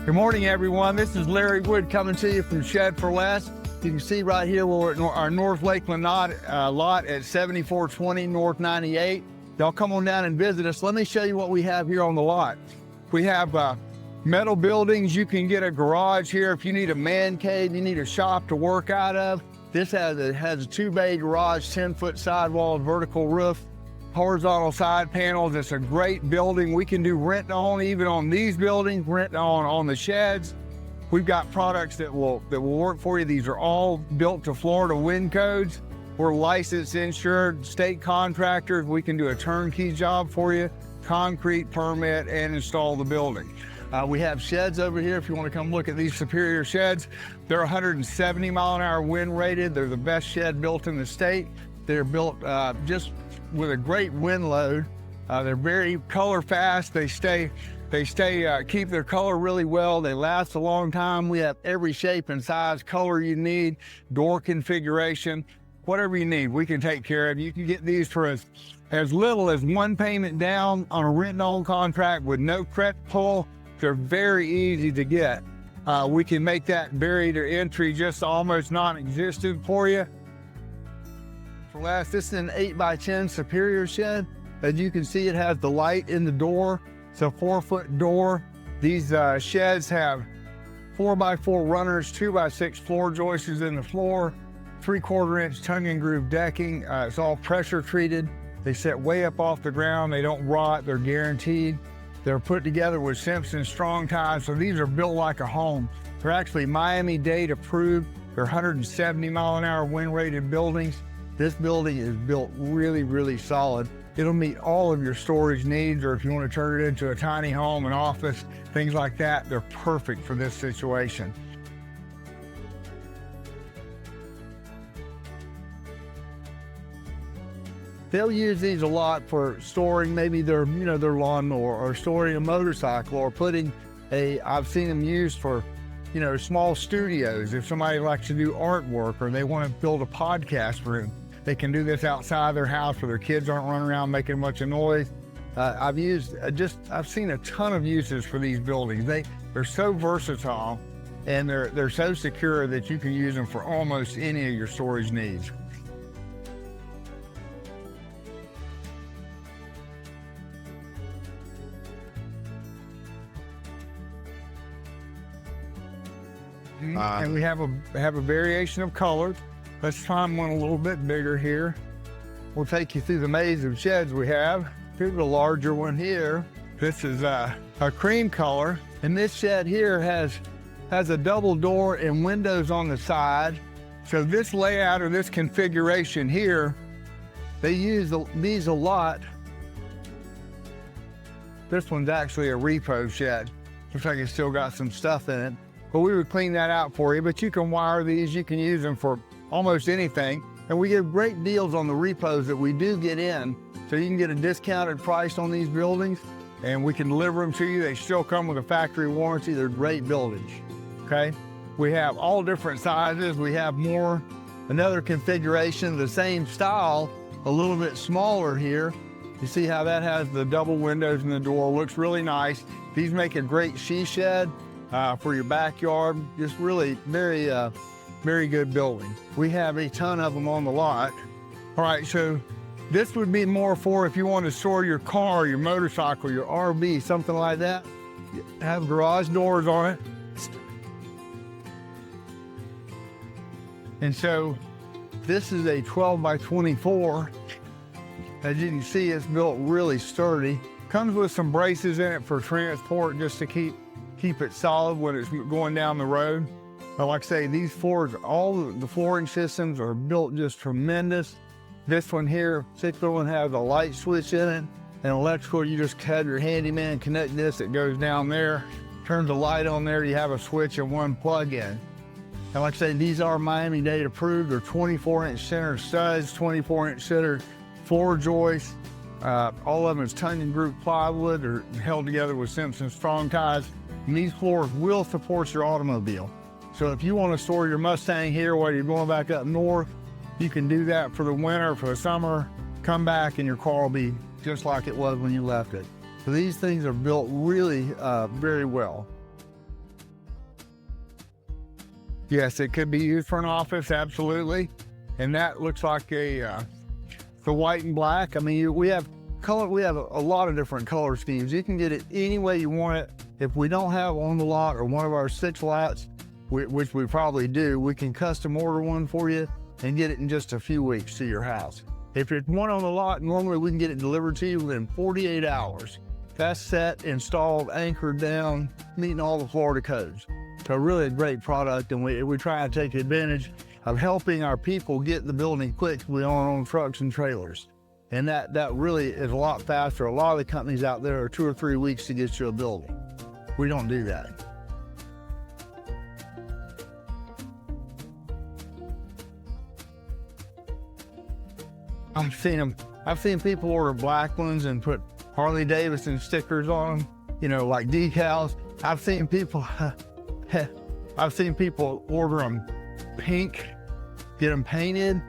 Good morning, everyone. This is Larry Wood coming to you from Shed4Less. You can see right here we're at our North Lakeland lot at 7420 North 98. Y'all come on down and visit us. Let me show you what we have here on the lot. We have metal buildings. You can get a garage here if you need a man cave, you need a shop to work out of. This has a two-bay garage, 10-foot sidewalls, vertical roof, horizontal side panels. It's a great building. We can do rent on even on these buildings, rent on the sheds. We've got products that will work for you. These are all built to Florida wind codes. We're licensed, insured, state contractors. We can do a turnkey job for you, concrete permit, and install the building. We have sheds over here if you want to come look at these Superior sheds. They're 170 mile an hour wind rated. They're the best shed built in the state. They're built just with a great wind load. They're very color fast. They keep their color really well. They last a long time. We have every shape and size, color you need, door configuration, whatever you need, we can take care of. You can get these for as little as one payment down on a rent-on contract with no credit pull. They're very easy to get. We can make that barrier to entry just almost non-existent for you. This is an 8x10 Superior shed. As you can see, it has the light in the door. It's a 4-foot door. These sheds have 4x4 runners, 2x6 floor joists in the floor, 3/4 inch tongue and groove decking. It's all pressure treated. They sit way up off the ground. They don't rot. They're guaranteed. They're put together with Simpson strong ties, so these are built like a home. They're actually Miami-Dade approved. They're 170 mile an hour wind rated buildings. This building is built really, really solid. It'll meet all of your storage needs, or if you want to turn it into a tiny home, an office, things like that, they're perfect for this situation. They'll use these a lot for storing maybe their lawnmower, or storing a motorcycle, or putting I've seen them used for, small studios. If somebody likes to do artwork or they want to build a podcast room, they can do this outside their house where their kids aren't running around making a bunch of noise. I've seen a ton of uses for these buildings. They're so versatile, and they're so secure that you can use them for almost any of your storage needs. And we have a variation of colors. Let's try one a little bit bigger here. We'll take you through the maze of sheds we have. Here's a larger one here. This is a cream color, and this shed here has a double door and windows on the side. So this layout or this configuration here, they use these a lot. This one's actually a repo shed. Looks like it's still got some stuff in it. But we would clean that out for you, but you can wire these, you can use them for almost anything. And we give great deals on the repos that we do get in, so you can get a discounted price on these buildings, and we can deliver them to you. They still come with a factory warranty. They're great buildings, okay? We have all different sizes. We have another configuration, the same style, a little bit smaller here. You see how that has the double windows in the door, looks really nice. These make a great she shed for your backyard. Just really very good building. We have a ton of them on the lot. All right, so this would be more for if you want to store your car, your motorcycle, your RV, something like that. Have garage doors on it. And so this is a 12x24. As you can see, it's built really sturdy. Comes with some braces in it for transport, just to keep it solid when it's going down the road. But like I say, these floors, all the flooring systems are built just tremendous. This one here, particular one, has a light switch in it, and electrical. You just have your handyman connect this, it goes down there, turns the light on there, you have a switch and one plug-in. And like I say, these are Miami-Dade approved. They're 24-inch center studs, 24-inch center floor joists. All of them is tongue and groove plywood. They're held together with Simpson strong ties. And these floors will support your automobile. So if you want to store your Mustang here while you're going back up north, you can do that for the winter, for the summer. Come back and your car will be just like it was when you left it. So these things are built really very well. Yes, it could be used for an office, absolutely. And that looks like the white and black. I mean, we have color. We have a lot of different color schemes. You can get it any way you want it. If we don't have on the lot or one of our 6 lots, which we probably do, we can custom order one for you and get it in just a few weeks to your house. If it's one on the lot, normally we can get it delivered to you within 48 hours. That's set, installed, anchored down, meeting all the Florida codes. So really a great product, and we try to take advantage of helping our people get the building quickly on trucks and trailers. And that really is a lot faster. A lot of the companies out there are 2 or 3 weeks to get you a building. We don't do that. I've seen people order black ones and put Harley Davidson stickers on them, you know, like decals. I've seen people order them pink, get them painted,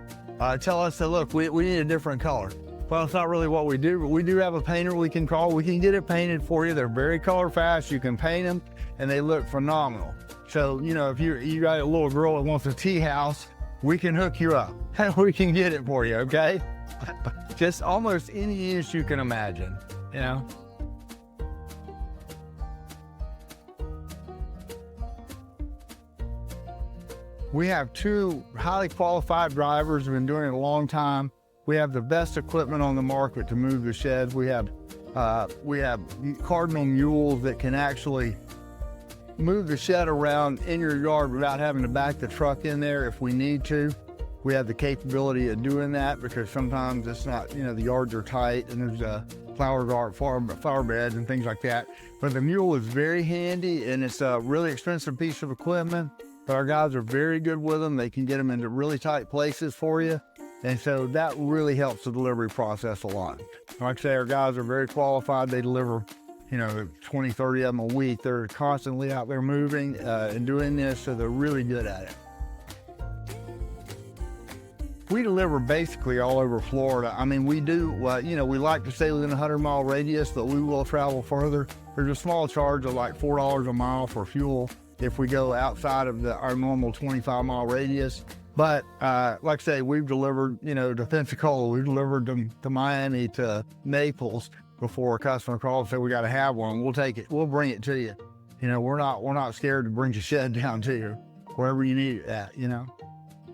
tell us that, look, we need a different color. Well, it's not really what we do, but we do have a painter we can call. We can get it painted for you. They're very color fast. You can paint them and they look phenomenal. So, you know, if you got a little girl that wants a tea house, we can hook you up and we can get it for you, okay? Just almost any use you can imagine, you know? We have 2 highly qualified drivers who've been doing it a long time. We have the best equipment on the market to move the sheds. We have Cardinal mules that can actually move the shed around in your yard without having to back the truck in there if we need to. We have the capability of doing that because sometimes it's not, you know, the yards are tight and there's flower beds and things like that. But the mule is very handy and it's a really expensive piece of equipment, but our guys are very good with them. They can get them into really tight places for you. And so that really helps the delivery process a lot. Like I say, our guys are very qualified. They deliver, you know, 20, 30 of them a week. They're constantly out there moving and doing this, so they're really good at it. We deliver basically all over Florida. I mean, we do, you know, we like to stay within a 100-mile radius, but we will travel further. There's a small charge of like $4 a mile for fuel if we go outside of our normal 25-mile radius. But like I say, we've delivered, you know, to Pensacola, we've delivered to Miami, to Naples before a customer calls and said, we got to have one. We'll take it. We'll bring it to you. You know, we're not scared to bring your shed down to you, wherever you need it at, you know.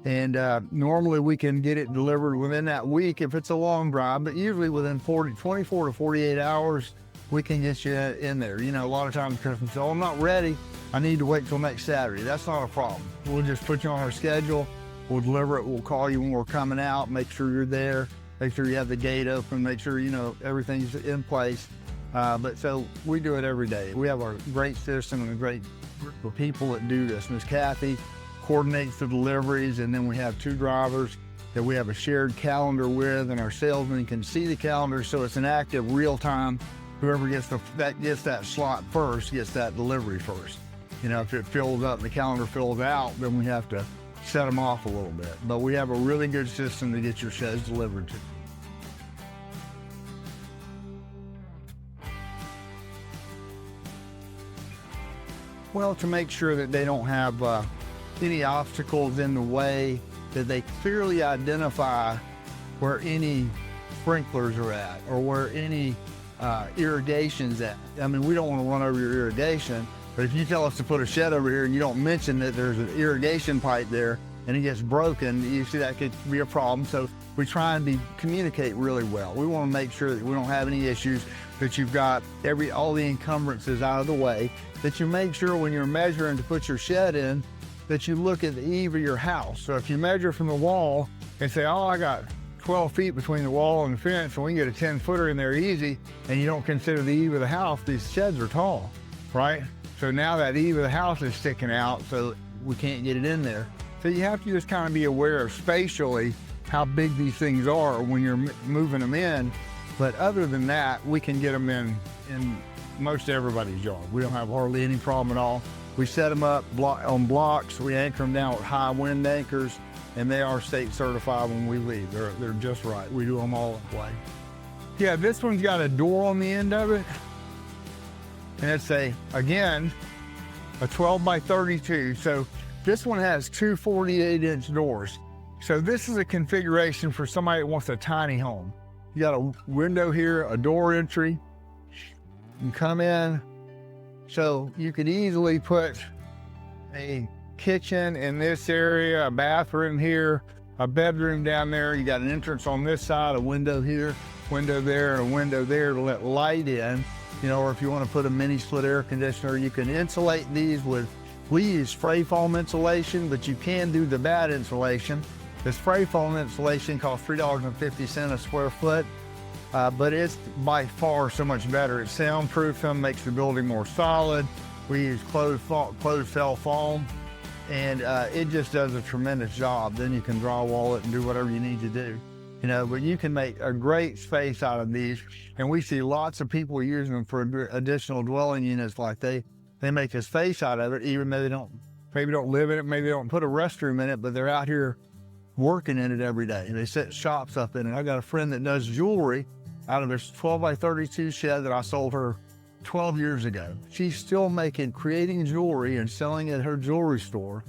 And normally we can get it delivered within that week if it's a long drive, but usually within 24 to 48 hours, we can get you in there. You know, a lot of times customers say, oh, I'm not ready. I need to wait till next Saturday. That's not a problem. We'll just put you on our schedule. We'll deliver it. We'll call you when we're coming out, make sure you're there, make sure you have the gate open, make sure, you know, everything's in place. But so we do it every day. We have our great system and a great group of people that do this. Miss Kathy coordinates the deliveries, and then we have 2 drivers that we have a shared calendar with, and our salesman can see the calendar, so it's an active real time. Whoever gets that slot first gets that delivery first. You know, if it fills up and the calendar fills out, then we have to set them off a little bit. But we have a really good system to get your sheds delivered to. Well, to make sure that they don't have any obstacles in the way, that they clearly identify where any sprinklers are at or where any irrigation's at. I mean, we don't want to run over your irrigation, but if you tell us to put a shed over here and you don't mention that there's an irrigation pipe there and it gets broken, you see that could be a problem. So we try and communicate really well. We want to make sure that we don't have any issues, that you've got all the encumbrances out of the way, that you make sure when you're measuring to put your shed in, that you look at the eave of your house. So if you measure from the wall and say, oh, I got 12 feet between the wall and the fence, and we can get a 10-footer in there easy, and you don't consider the eave of the house, these sheds are tall, right? So now that eave of the house is sticking out, so we can't get it in there. So you have to just kind of be aware of spatially how big these things are when you're moving them in. But other than that, we can get them in most everybody's yard. We don't have hardly any problem at all. We set them up on blocks. We anchor them down with high wind anchors, and they are state certified when we leave. They're just right. We do them all that way. Yeah, this one's got a door on the end of it. And it's again, a 12 by 32. So This one has two 48-inch doors. So this is a configuration for somebody that wants a tiny home. You got a window here, a door entry. You come in, so you could easily put a kitchen in this area, a bathroom here, a bedroom down there. You got an entrance on this side, a window here, window there, and a window there to let light in. You know, or if you want to put a mini split air conditioner, you can insulate these with, we use spray foam insulation, but you can do the bad insulation. The spray foam insulation costs $3.50 a square foot, but it's by far so much better. It's soundproof, makes the building more solid. We use closed cell foam, and it just does a tremendous job. Then you can drywall it and do whatever you need to do. You know, but you can make a great space out of these, and we see lots of people using them for additional dwelling units. Like they make a space out of it, even though they maybe don't live in it, maybe they don't put a restroom in it, but they're out here working in it every day. And they set shops up in it. I got a friend that does jewelry out of this 12 by 32 shed that I sold her 12 years ago. She's still creating jewelry and selling at her jewelry store,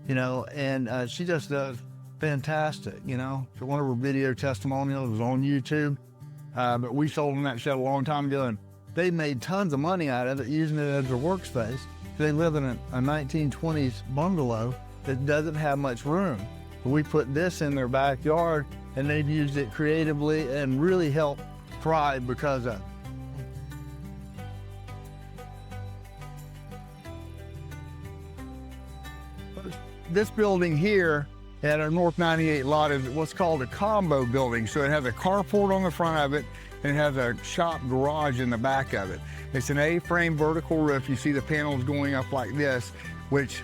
you know, and she just does fantastic, you know. So one of her video testimonials was on YouTube, but we sold them that shed a long time ago, and they made tons of money out of it using it as a workspace. They live in a 1920s bungalow that doesn't have much room. We put this in their backyard, and they've used it creatively and really helped thrive because of it. This building here at our North 98 lot is what's called a combo building. So it has a carport on the front of it, and it has a shop garage in the back of it. It's an A-frame vertical roof. You see the panels going up like this, which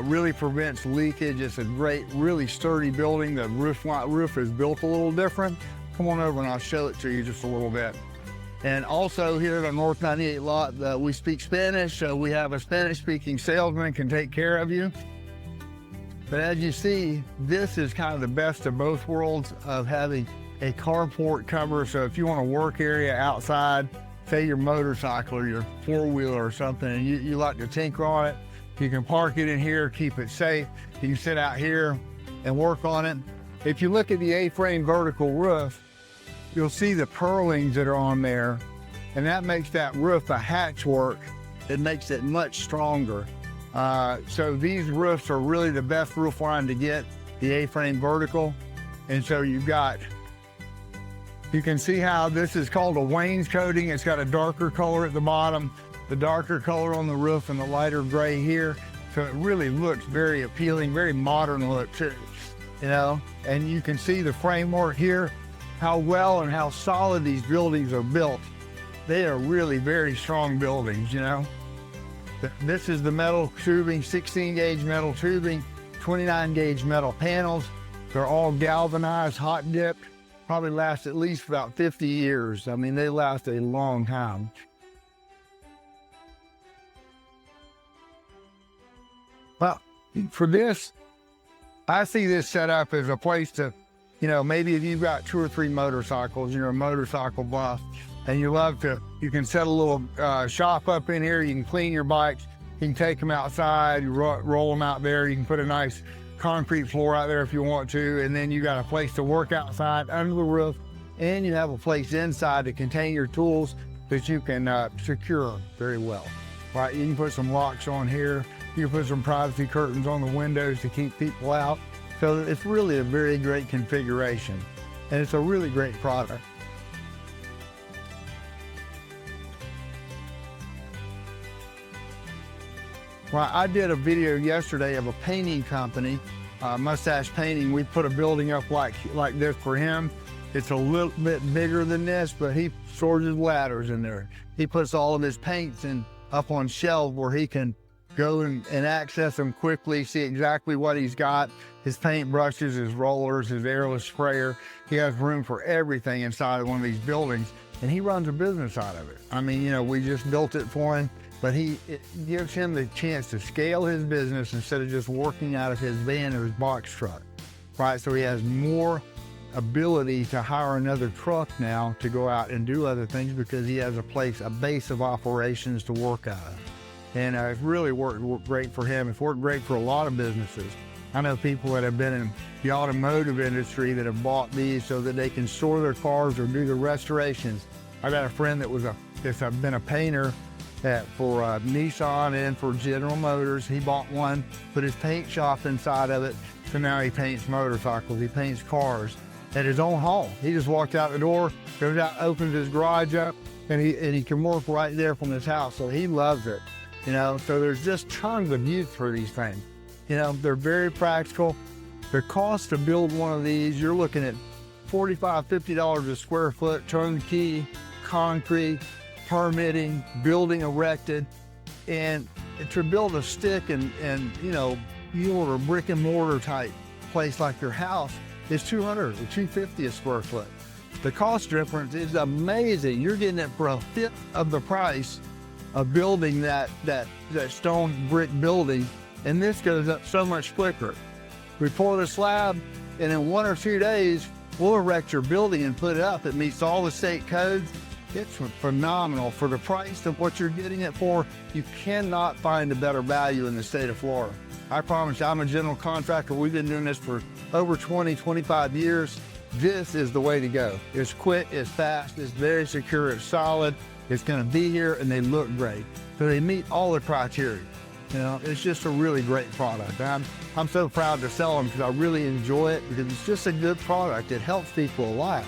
really prevents leakage. It's a great, really sturdy building. The roof is built a little different. Come on over and I'll show it to you just a little bit. And also here at our North 98 lot, we speak Spanish, so we have a Spanish-speaking salesman can take care of you. But as you see, this is kind of the best of both worlds of having a carport cover. So if you want a work area outside, say your motorcycle or your four-wheeler or something, and you like to tinker on it, you can park it in here, keep it safe. You can sit out here and work on it. If you look at the A-frame vertical roof, you'll see the purlings that are on there, and that makes that roof a hatchwork. It makes it much stronger. So these roofs are really the best roof line to get, the A-frame vertical. And so you can see how this is called a wainscoting. It's got a darker color at the bottom, the darker color on the roof, and the lighter gray here. So it really looks very appealing, very modern look too, you know? And you can see the framework here, how well and how solid these buildings are built. They are really very strong buildings, you know? This is the metal tubing, 16 gauge metal tubing, 29 gauge metal panels. They're all galvanized, hot dipped, probably last at least about 50 years. I mean, they last a long time. Well, for this, I see this set up as a place to, you know, maybe if you've got 2 or 3 motorcycles, you're a motorcycle buff, and you can set a little shop up in here. You can clean your bikes. You can take them outside, roll them out there. You can put a nice concrete floor out there if you want to. And then you got a place to work outside under the roof. And you have a place inside to contain your tools that you can secure very well. Right, you can put some locks on here. You can put some privacy curtains on the windows to keep people out. So it's really a very great configuration. And it's a really great product. Well, I did a video yesterday of a painting company, Mustache Painting. We put a building up like this for him. It's a little bit bigger than this, but he stores his ladders in there. He puts all of his paints up on shelves where he can go and access them quickly, see exactly what he's got. His paint brushes, his rollers, his airless sprayer. He has room for everything inside of one of these buildings, and he runs a business out of it. I mean, you know, we just built it for him. But it gives him the chance to scale his business instead of just working out of his van or his box truck, right? So he has more ability to hire another truck now to go out and do other things because he has a base of operations to work out of. And it's really worked great for him. It's worked great for a lot of businesses. I know people that have been in the automotive industry that have bought these so that they can store their cars or do the restorations. I got a friend that was been a painter for Nissan and for General Motors. He bought one, put his paint shop inside of it, so now he paints motorcycles, he paints cars at his own home. He just walked out the door, goes out, opens his garage up, and he can work right there from his house, so he loves it. You know, so there's just tons of use for these things. You know, they're very practical. The cost to build one of these, you're looking at $45, $50 a square foot, turnkey, concrete, permitting, building erected. And to build a stick and you know, you order a brick and mortar type place like your house, is $200 or $250 a square foot. The cost difference is amazing. You're getting it for a fifth of the price of building that stone brick building, and this goes up so much quicker. We pour the slab, and in 1 or 2 days, we'll erect your building and put it up. It meets all the state codes. It's phenomenal for the price of what you're getting it for. You cannot find a better value in the state of Florida. I promise you, I'm a general contractor. We've been doing this for over 20, 25 years. This is the way to go. It's quick, it's fast, it's very secure, it's solid. It's going to be here, and they look great. So they meet all the criteria. You know, it's just a really great product. I'm so proud to sell them because I really enjoy it, because it's just a good product. It helps people a lot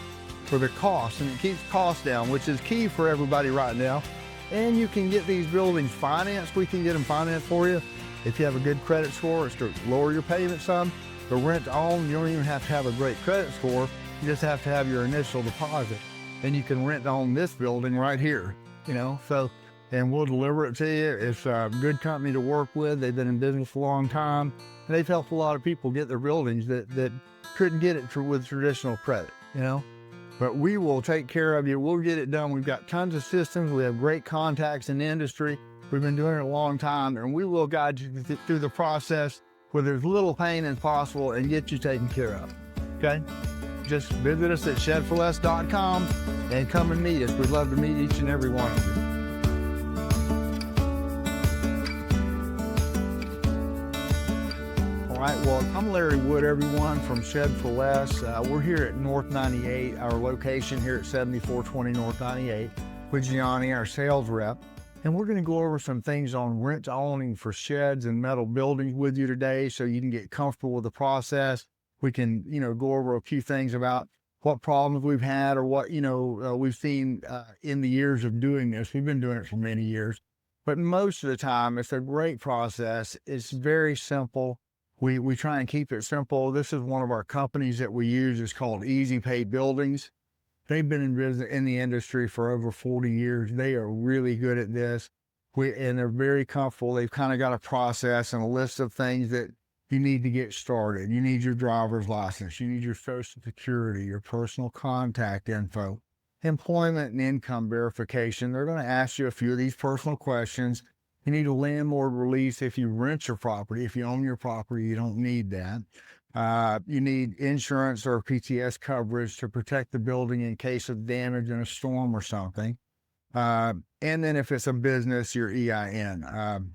for the cost, and it keeps costs down, which is key for everybody right now. And you can get these buildings financed. We can get them financed for you. If you have a good credit score, it's to lower your payment some. The rent to own, you don't even have to have a great credit score. You just have to have your initial deposit. And you can rent on this building right here, you know, so, and we'll deliver it to you. It's a good company to work with. They've been in business a long time, and they've helped a lot of people get their buildings that couldn't get it with traditional credit, you know, but we will take care of you. We'll get it done. We've got tons of systems. We have great contacts in the industry. We've been doing it a long time, and we will guide you through the process where there's little pain as possible and get you taken care of, okay? Just visit us at Shed4Less.com and come and meet us. We'd love to meet each and every one of you. All right, well, I'm Larry Wood, everyone, from Shed4Less. We're here at North 98, our location here at 7420 North 98, with Gianni, our sales rep. And we're going to go over some things on rent owning for sheds and metal buildings with you today, so you can get comfortable with the process. We can, you know, go over a few things about what problems we've had or what, you know, we've seen in the years of doing this. We've been doing it for many years, but most of the time it's a great process. It's very simple. We try and keep it simple. This is one of our companies that we use. It's called Easy Pay Buildings. They've been in business in the industry for over 40 years. They are really good at this. And they're very comfortable. They've kind of got a process and a list of things that you need to get started. You need your driver's license. You need your social security, your personal contact info, employment and income verification. They're going to ask you a few of these personal questions. You need a landlord release if you rent your property. If you own your property, you don't need that. You need insurance or PTS coverage to protect the building in case of damage in a storm or something. And then if it's a business, your EIN,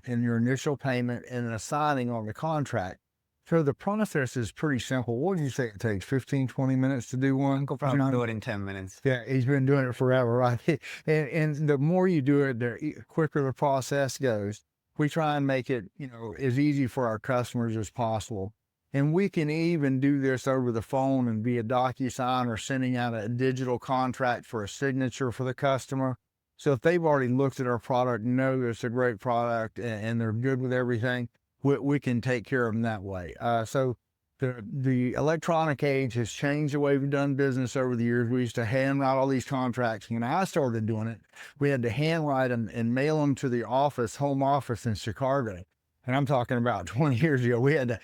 and your initial payment and a signing on the contract. So the process is pretty simple. What do you say it takes? 15, 20 minutes to do one? I'll probably do it in 10 minutes. Yeah, he's been doing it forever, right? And the more you do it, the quicker the process goes. We try and make it, you know, as easy for our customers as possible. And we can even do this over the phone and via DocuSign or sending out a digital contract for a signature for the customer. So if they've already looked at our product, know that it's a great product and they're good with everything, we can take care of them that way. So the electronic age has changed the way we've done business over the years. We used to hand write all these contracts. When I started doing it, we had to hand write them and mail them to the office, home office in Chicago. And I'm talking about 20 years ago. We had to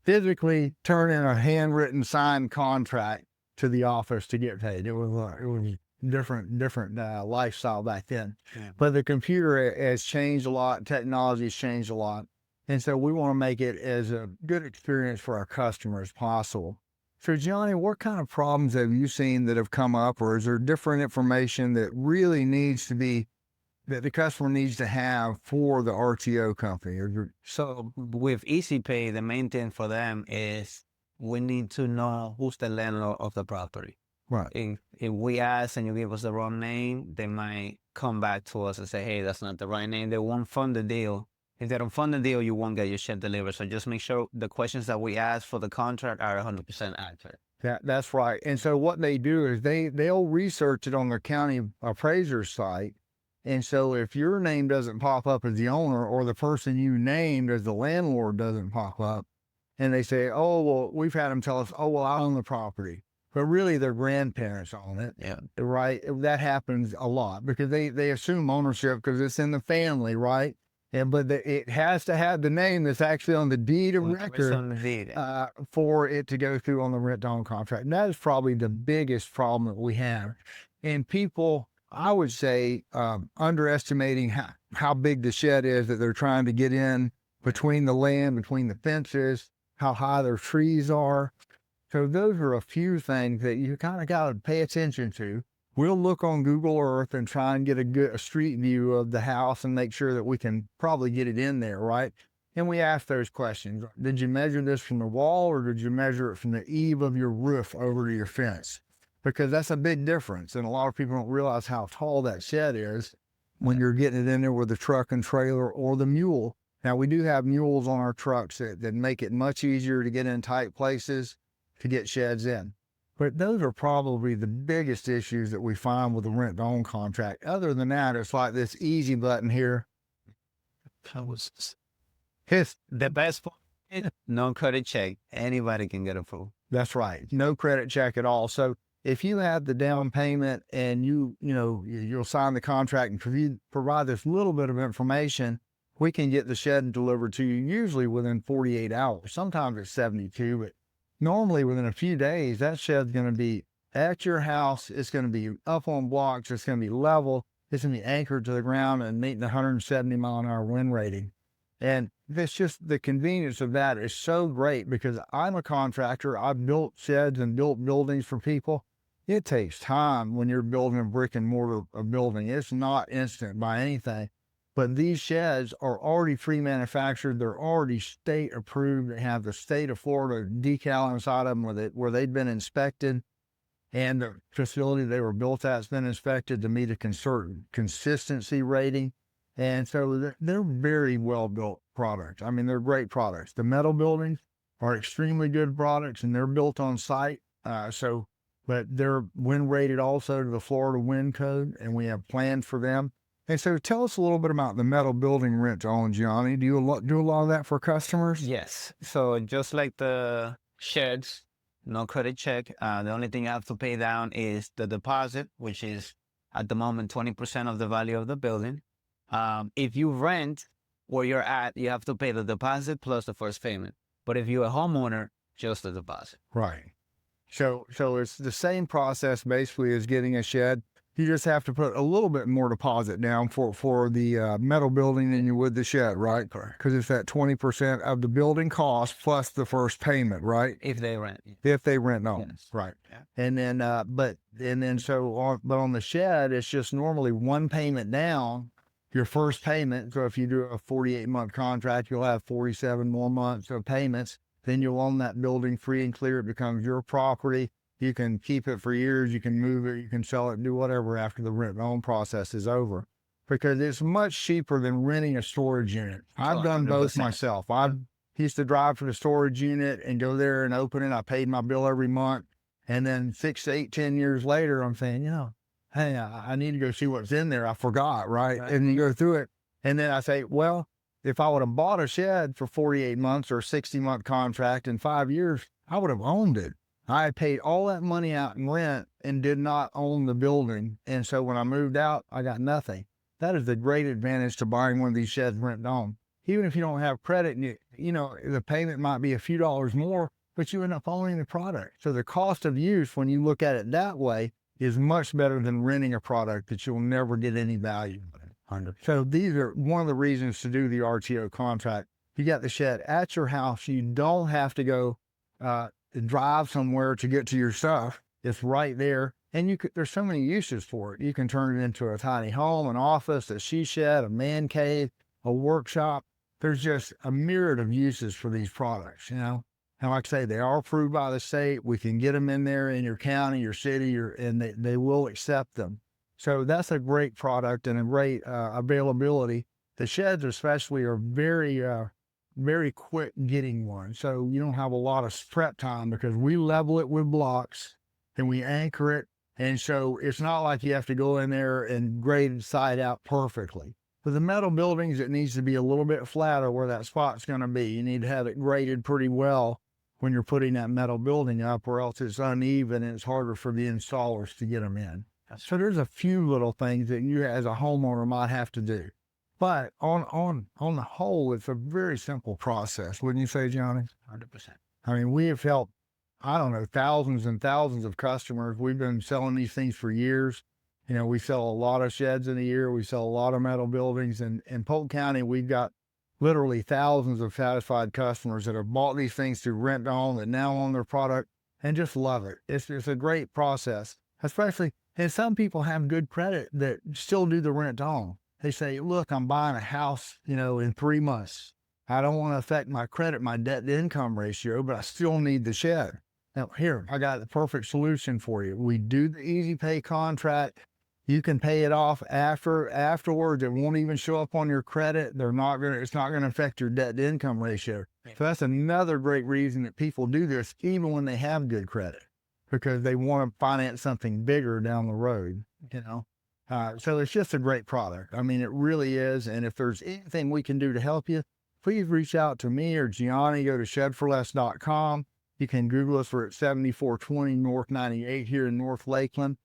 physically turn in a handwritten signed contract to the office to get paid. It was different lifestyle back then. Yeah. But the computer has changed a lot. Technology has changed a lot. And so we want to make it as a good experience for our customers as possible. So Johnny, what kind of problems have you seen that have come up, or is there different information that really needs to be that the customer needs to have for the RTO company? So with Easy Pay, the main thing for them is we need to know who's the landlord of the property. Right. If we ask and you give us the wrong name, they might come back to us and say, hey, that's not the right name. They won't fund the deal. If they don't fund the deal, you won't get your shed delivered. So just make sure the questions that we ask for the contract are 100% accurate. That's right. And so what they do is they'll research it on their county appraiser site. And so if your name doesn't pop up as the owner, or the person you named as the landlord doesn't pop up, and they say, oh, well, we've had them tell us, oh, well, I own the property. But really their grandparents own it. Yeah. Right. That happens a lot because they assume ownership because it's in the family, right? But it has to have the name that's actually on the deed of record for it to go through on the rent-to-own contract. And that is probably the biggest problem that we have. And people, I would say, underestimating how big the shed is that they're trying to get in between the land, between the fences, how high their trees are. So those are a few things that you kind of got to pay attention to. We'll look on Google Earth and try and get a street view of the house and make sure that we can probably get it in there, right? And we ask those questions. Did you measure this from the wall, or did you measure it from the eave of your roof over to your fence? Because that's a big difference. And a lot of people don't realize how tall that shed is when you're getting it in there with the truck and trailer or the mule. Now, we do have mules on our trucks that make it much easier to get in tight places to get sheds in. But those are probably the biggest issues that we find with the rent-to-own contract. Other than that, it's like this easy button here. It's the best part. No credit check. Anybody can get approved. That's right. No credit check at all. So if you have the down payment and you'll sign the contract and provide this little bit of information, we can get the shed delivered to you usually within 48 hours. Sometimes it's 72, but normally within a few days, that shed's going to be at your house. It's going to be up on blocks. It's going to be level. It's going to be anchored to the ground and meeting the 170 mile an hour wind rating. And it's just the convenience of that is so great because I'm a contractor. I've built sheds and built buildings for people. It takes time when you're building a brick and mortar building. It's not instant by anything. But these sheds are already pre-manufactured. They're already state approved. They have the state of Florida decal inside of them where they've been inspected, and the facility they were built at has been inspected to meet a consistency rating. And so they're very well built products. I mean, they're great products. The metal buildings are extremely good products, and they're built on site. But they're wind rated also to the Florida wind code, and we have plans for them. And so tell us a little bit about the metal building rent-to-own, Gianni. Do you do a lot of that for customers? Yes. So just like the sheds, no credit check. The only thing you have to pay down is the deposit, which is at the moment 20% of the value of the building. If you rent where you're at, you have to pay the deposit plus the first payment. But if you're a homeowner, just the deposit. Right. So it's the same process basically as getting a shed. You just have to put a little bit more deposit down for the metal building than you would the shed, right? Because it's that 20% of the building cost plus the first payment, right? If they rent. If they rent, no. Yes. Right. Yeah. And then, but on the shed, it's just normally one payment down, your first payment. So if you do a 48-month contract, you'll have 47 more months of payments. Then you'll own that building free and clear. It becomes your property. You can keep it for years, you can move it, you can sell it, do whatever after the rent-to-own process is over. Because it's much cheaper than renting a storage unit. I've done both myself. I used to drive to the storage unit and go there and open it. I paid my bill every month. And then 6, 8, 10 years later, I'm saying, hey, I need to go see what's in there. I forgot, right? And you go through it. And then I say, well, if I would have bought a shed for 48 months or a 60-month contract in 5 years, I would have owned it. I paid all that money out in rent and did not own the building. And so when I moved out, I got nothing. That is the great advantage to buying one of these sheds rent-to-own. Even if you don't have credit, and the payment might be a few dollars more, but you end up owning the product. So the cost of use, when you look at it that way, is much better than renting a product that you'll never get any value under. So these are one of the reasons to do the RTO contract. You got the shed at your house. You don't have to go drive somewhere to get to your stuff. It's right there. And there's so many uses for it. You can turn it into a tiny home, an office, a she shed, a man cave, a workshop. There's just a myriad of uses for these products, And like I say, they are approved by the state. We can get them in there in your county, your city, and they will accept them. So that's a great product and a great availability. The sheds especially are very quick getting one. So you don't have a lot of prep time because we level it with blocks and we anchor it. And so it's not like you have to go in there and grade the site out perfectly. For the metal buildings, it needs to be a little bit flatter where that spot's going to be. You need to have it graded pretty well when you're putting that metal building up, or else it's uneven and it's harder for the installers to get them in. So there's a few little things that you as a homeowner might have to do. But on the whole, it's a very simple process, wouldn't you say, Johnny? 100%. I mean, we have helped, I don't know, thousands and thousands of customers. We've been selling these things for years. We sell a lot of sheds in a year. We sell a lot of metal buildings. And in Polk County, we've got literally thousands of satisfied customers that have bought these things through rent on that now own their product and just love it. It's a great process, especially, and some people have good credit that still do the rent on. They say, look, I'm buying a house, in 3 months. I don't want to affect my credit, my debt to income ratio, but I still need the shed. Now, here, I got the perfect solution for you. We do the easy pay contract. You can pay it off afterwards. It won't even show up on your credit. It's not going to affect your debt to income ratio. So that's another great reason that people do this, even when they have good credit, because they want to finance something bigger down the road, So it's just a great product. I mean, it really is. And if there's anything we can do to help you, please reach out to me or Gianni. Go to Shed4Less.com. You can Google us. We're at 7420 North 98 here in North Lakeland.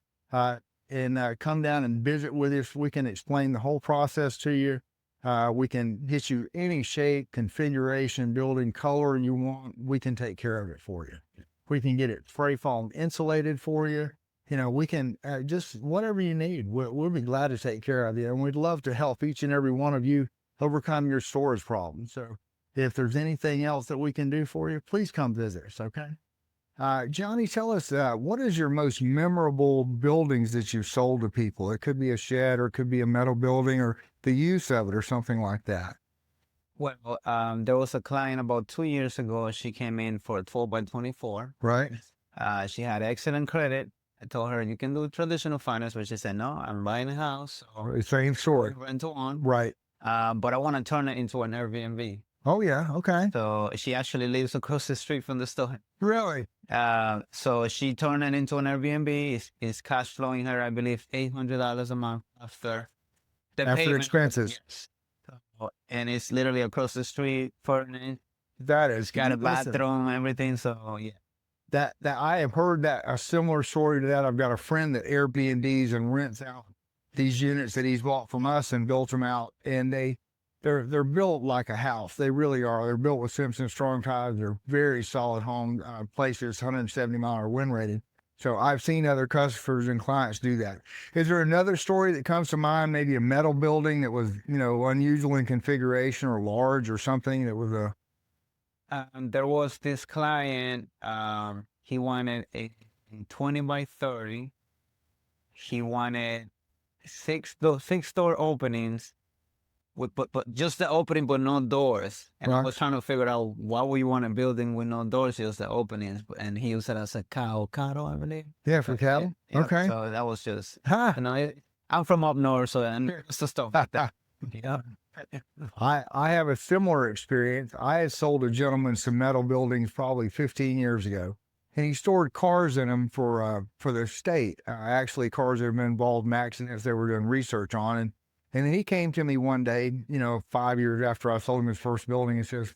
And come down and visit with us. We can explain the whole process to you. We can get you any shape, configuration, building color you want. We can take care of it for you. We can get it spray foam insulated for you. We can just whatever you need. We'll be glad to take care of you. And we'd love to help each and every one of you overcome your storage problems. So if there's anything else that we can do for you, please come visit us, okay? Johnny, tell us, what is your most memorable buildings that you've sold to people? It could be a shed or it could be a metal building or the use of it or something like that. Well, there was a client about 2 years ago. She came in for a 12x24. Right. She had excellent credit. I told her, you can do traditional finance, but she said, no, I'm buying a house. So same story. Rental on. Right. But I want to turn it into an Airbnb. Oh, yeah. Okay. So she actually lives across the street from the store. Really? So she turned it into an Airbnb. It's cash flowing her, I believe, $800 a month after the payment. Expenses. Yes. So, and it's literally across the street, furnished. That is. It's got a bathroom, everything. So yeah. That I have heard a similar story to that. I've got a friend that Airbnbs and rents out these units that he's bought from us and built them out, and they're built like a house. They really are. They're built with Simpson strong ties. They're very solid home places, 170-mile wind rated. So I've seen other customers and clients do that. Is there another story that comes to mind? Maybe a metal building that was, unusual in configuration or large or something that was a. There was this client. He wanted a 20x30. He wanted six door openings. But just the opening, but no doors. And Right. I was trying to figure out why would you want a building with no doors, just the openings. And he used it as a caro, I believe. Yeah, for cattle. Yeah, Okay. So that was just, Ha! I'm from up north, so and it's the stuff like that. Yeah. I have a similar experience. I had sold a gentleman some metal buildings probably 15 years ago, and he stored cars in them for the state. Actually, cars that have been involved in accidents they were doing research on. And then he came to me one day, 5 years after I sold him his first building, and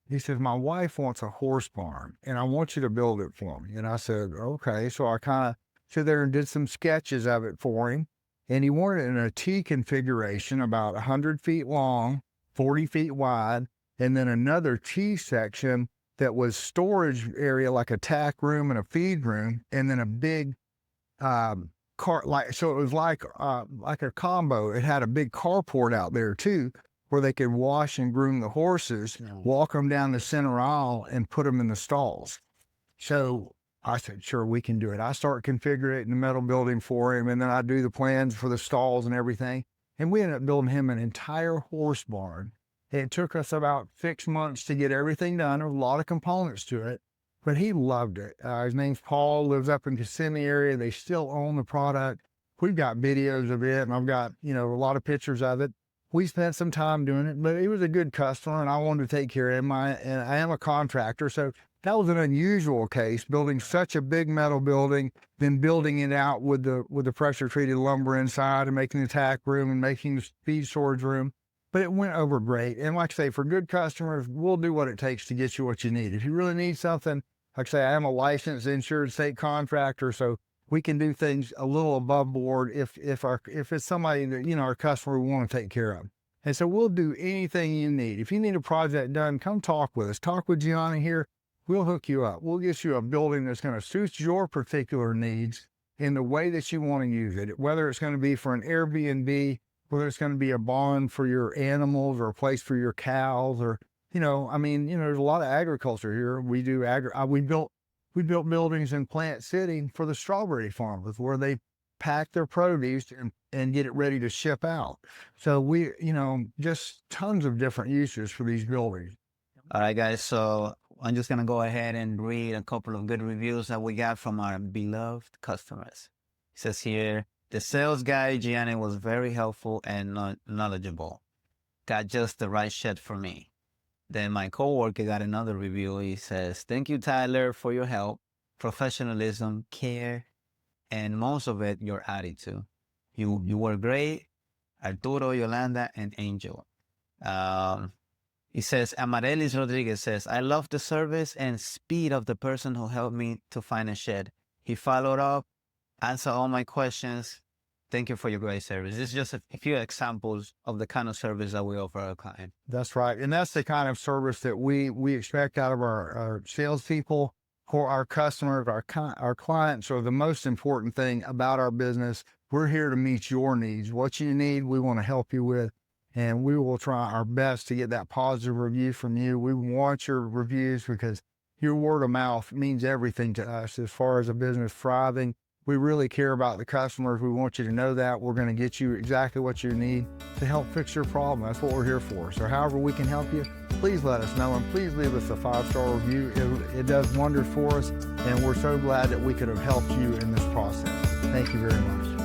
he says, my wife wants a horse barn, and I want you to build it for me. And I said, okay. So I kind of sit there and did some sketches of it for him. And he wanted it in a T configuration, about 100 feet long, 40 feet wide, and then another T section that was storage area, like a tack room and a feed room, and then a big car, so it was like a combo. It had a big carport out there too, where they could wash and groom the horses, walk them down the center aisle, and put them in the stalls. So I said, sure, we can do it. I start configuring the metal building for him, and then I do the plans for the stalls and everything. And we ended up building him an entire horse barn. It took us about 6 months to get everything done. There was a lot of components to it, but he loved it. His name's Paul, lives up in Kissimmee area. They still own the product. We've got videos of it, and I've got, a lot of pictures of it. We spent some time doing it, but he was a good customer, and I wanted to take care of him. And I am a contractor, so that was an unusual case, building such a big metal building, then building it out with the pressure treated lumber inside and making the tack room and making the feed storage room. But it went over great. And like I say, for good customers, we'll do what it takes to get you what you need. If you really need something, like I say, I am a licensed insured state contractor, so we can do things a little above board if it's somebody that, our customer we want to take care of. And so we'll do anything you need. If you need a project done, come talk with us. Talk with Gianni here. We'll hook you up. We'll get you a building that's going to suit your particular needs in the way that you want to use it, whether it's going to be for an Airbnb, whether it's going to be a barn for your animals or a place for your cows, or, there's a lot of agriculture here. We do we built buildings in Plant City for the strawberry farmers where they pack their produce and get it ready to ship out. So we, just tons of different uses for these buildings. All right, guys. So I'm just going to go ahead and read a couple of good reviews that we got from our beloved customers. It says here, the sales guy, Gianni, was very helpful and knowledgeable. Got just the right shed for me. Then my coworker got another review. He says, thank you, Tyler, for your help, professionalism, care, and most of it, your attitude. You were great. Arturo, Yolanda, and Angel. He says, Amarelis Rodriguez says, I love the service and speed of the person who helped me to find a shed. He followed up, answered all my questions. Thank you for your great service. This is just a few examples of the kind of service that we offer our client. That's right. And that's the kind of service that we expect out of our salespeople, for our customers. Our clients are the most important thing about our business. We're here to meet your needs. What you need, we want to help you with. And we will try our best to get that positive review from you. We want your reviews because your word of mouth means everything to us as far as a business thriving. We really care about the customers. We want you to know that. We're going to get you exactly what you need to help fix your problem. That's what we're here for. So however we can help you, please let us know, and please leave us a 5-star review. It does wonders for us, and we're so glad that we could have helped you in this process. Thank you very much.